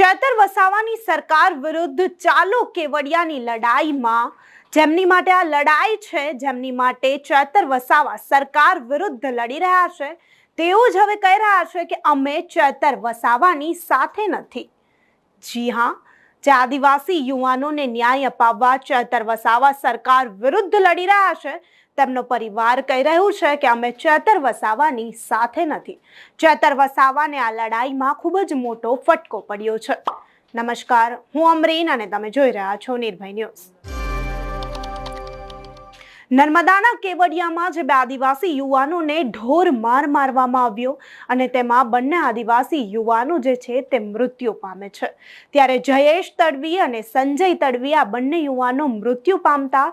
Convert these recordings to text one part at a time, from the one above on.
ચેતર વસાવાની સરકાર વિરુદ્ધ ચાલો કેવડિયાની લડાઈમાં જેમની માટે આ લડાઈ છે, જેમની માટે ચેતર વસાવા સરકાર વિરુદ્ધ લડી રહ્યા છે, તેઓ જ હવે કહી રહ્યા છે કે અમે ચેતર વસાવાની સાથે નથી। જી હા, જે આદિવાસી યુવાનોને ન્યાય અપાવવા ચેતર વસાવા સરકાર વિરુદ્ધ લડી રહ્યા છે, તેમનો પરિવાર કહી રહ્યું છે કે અમે ચેતર વસાવાની સાથે નથી। ચેતર વસાવાને આ લડાઈમાં ખૂબ જ મોટો ફટકો પડ્યો છે। નમસ્કાર, હું અમરીન અને તમે જોઈ રહ્યા છો નિર્ભય ન્યૂઝ। નર્મદાના કેવડિયામાં જે બે આદિવાસી યુવાનોને ઢોર માર મારવામાં આવ્યો અને તેમાં બંને આદિવાસી યુવાનો જે છે તે મૃત્યુ પામે છે, ત્યારે જયેશ તડવી અને સંજય તડવી આ બંને યુવાનો મૃત્યુ પામતા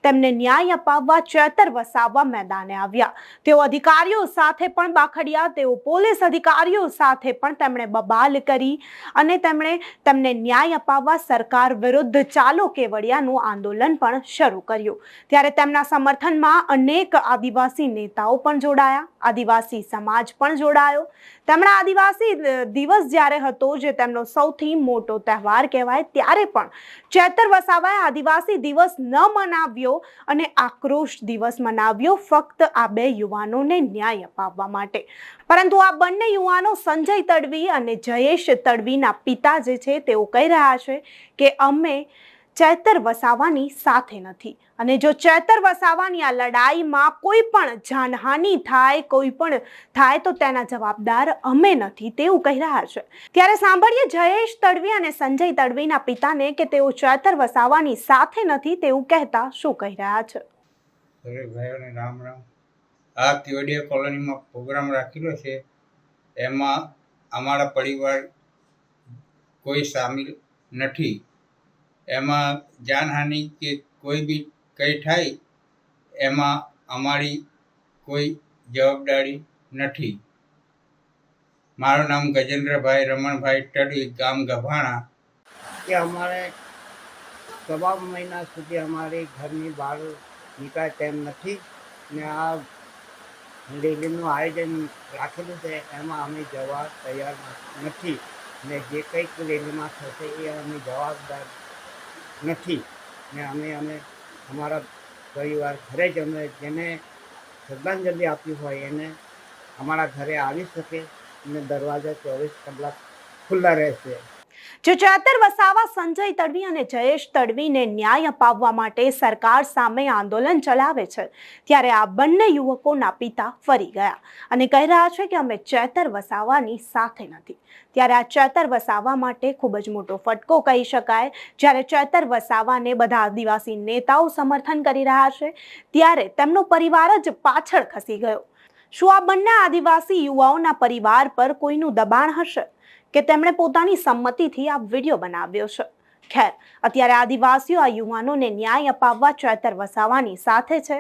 તેમને ન્યાય અપાવવા ચેતર વસાવા મેદાને આવ્યા। તેઓ અધિકારીઓ સાથે પણ બાખડ્યા, તેઓ પોલીસ અધિકારીઓ સાથે પણ તેમણે બબાલ કરી અને તેમને ન્યાય અપાવવા સરકાર વિરુદ્ધ ચાલો કેવડિયાનું આંદોલન પણ શરૂ કર્યું। ત્યારે તેમના સમર્થનમાં અનેક આદિવાસી નેતાઓ પણ જોડાયા, આદિવાસી સમાજ પણ જોડાયો। તેમણે આદિવાસી દિવસ જ્યારે હતો, જે તેમનો સૌથી મોટો તહેવાર કહેવાય, ત્યારે પણ ચેતર વસાવાએ આદિવાસી દિવસ ન મનાવ્યો અને આક્રોશ દિવસ મનાવ્યો ફક્ત આ બે યુવાનોને ન્યાય અપાવવા માટે। પરંતુ આ બંને યુવાનો સંજય તડવી અને જયેશ તડવીના પિતા જે છે તેઓ કહી રહ્યા છે કે અમે ચેતર વસાવાની સાથે નથી અને જો ચેતર વસાવાની આ લડાઈમાં કોઈ પણ જાનહાનિ થાય, કોઈ પણ થાય તો તેના જવાબદાર અમે નથી, તેવું કહી રહ્યા છે। ત્યારે સાંભળીએ જયેશ તડવી અને સંજય તડવીના પિતાને કે તેઓ ચેતર વસાવાની સાથે નથી તેવું કહેતા શું કહી રહ્યા છે। ભાઈઓને રામ રામ। આ કેવડિયા કોલોનીમાં પ્રોગ્રામ રાખેલો છે, એમાં અમારા પરિવાર કોઈ સામેલ નથી। એમાં જાનહાનિ કે કોઈ બી કંઈ થાય એમાં અમારી કોઈ જવાબદારી નથી। મારું નામ ગજેન્દ્રભાઈ રમણભાઈ તડવી, ગામ ગભાણા। કે અમારે સવા મહિના સુધી અમારી ઘરની બહાર નીકળાય તેમ નથી ને આ રેલીનું આયોજન રાખેલું છે એમાં અમે જવા તૈયાર નથી ને જે કંઈક રેલીમાં થશે એ અમે જવાબદાર નથી ને અમે અમારા પરિવાર ઘરે જ અમે જેને શ્રદ્ધાંજલિ આપી હોય એને અમારા ઘરે આવી શકે અને દરવાજા 24 કલાક ખુલ્લા રહેશે। જો ચેતર વસાવા સંજય તડવી અને જયેશ તડવીને ન્યાય અપાવવા માટે સરકાર સામે આંદોલન ચલાવે છે, ત્યારે આ બંને યુવકોના પિતા ફરી ગયા અને કહી રહ્યા છે કે અમે ચેતર વસાવાની સાથે નથી। ત્યારે આ ચેતર વસાવા માટે ખૂબ જ મોટો ફટકો કહી શકાય। જ્યારે ચેતર વસાવાને બધા આદિવાસી નેતાઓ સમર્થન કરી રહ્યા છે, ત્યારે તેમનો પરિવાર જ પાછળ ખસી ગયો। શું આ બંને આદિવાસી યુવાઓના પરિવાર પર કોઈનું દબાણ હશે કે તેમણે પોતાની સંમતિથી આ વિડીયો બનાવ્યો છે? ખેર, અત્યારે આદિવાસીઓ આ યુવાનોને ન્યાય અપાવવા ચેતર વસાવાની સાથે છે।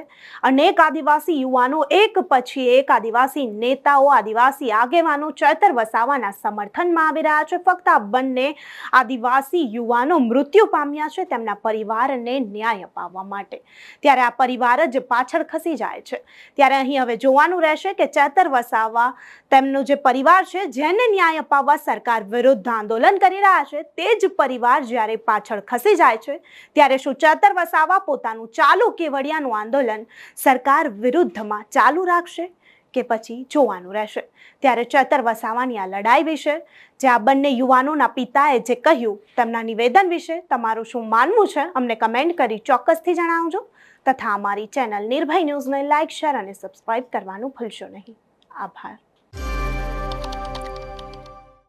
અનેક આદિવાસી યુવાનો એક પછી એક આદિવાસી નેતાઓ, આદિવાસી આગેવાનો ચેતર વસાવાના સમર્થનમાં આવી રહ્યા છે। ફક્ત આ બંને આદિવાસી યુવાનો મૃત્યુ પામ્યા છે તેમના પરિવારને ન્યાય અપાવવા માટે, ત્યારે આ પરિવાર જ પાછળ ખસી જાય છે। ત્યારે અહીં હવે જોવાનું રહેશે કે ચેતર વસાવા તેમનો જે પરિવાર છે, જેને ન્યાય અપાવવા સરકાર વિરુદ્ધ આંદોલન કરી રહ્યા છે, તે જ પરિવાર જ્યારે પાછળ ખસી જાય છે, ત્યારે શું ચેતર વસાવા પોતાનું ચાલુ કેવડિયાનું આંદોલન સરકાર વિરુદ્ધમાં ચાલુ રાખશે કે પછી જોવાનું રહેશે। ત્યારે ચેતર વસાવાની આ લડાઈ વિશે, જે આ બંને યુવાનોના પિતાએ જે કહ્યું, તેમના નિવેદન વિશે તમારું શું માનવું છે, અમને કમેન્ટ કરી ચોક્કસથી જણાવજો તથા અમારી ચેનલ નિર્ભય ન્યૂઝને લાઇક, શેર અને સબસ્ક્રાઇબ કરવાનું ભૂલશો નહીં। આભાર।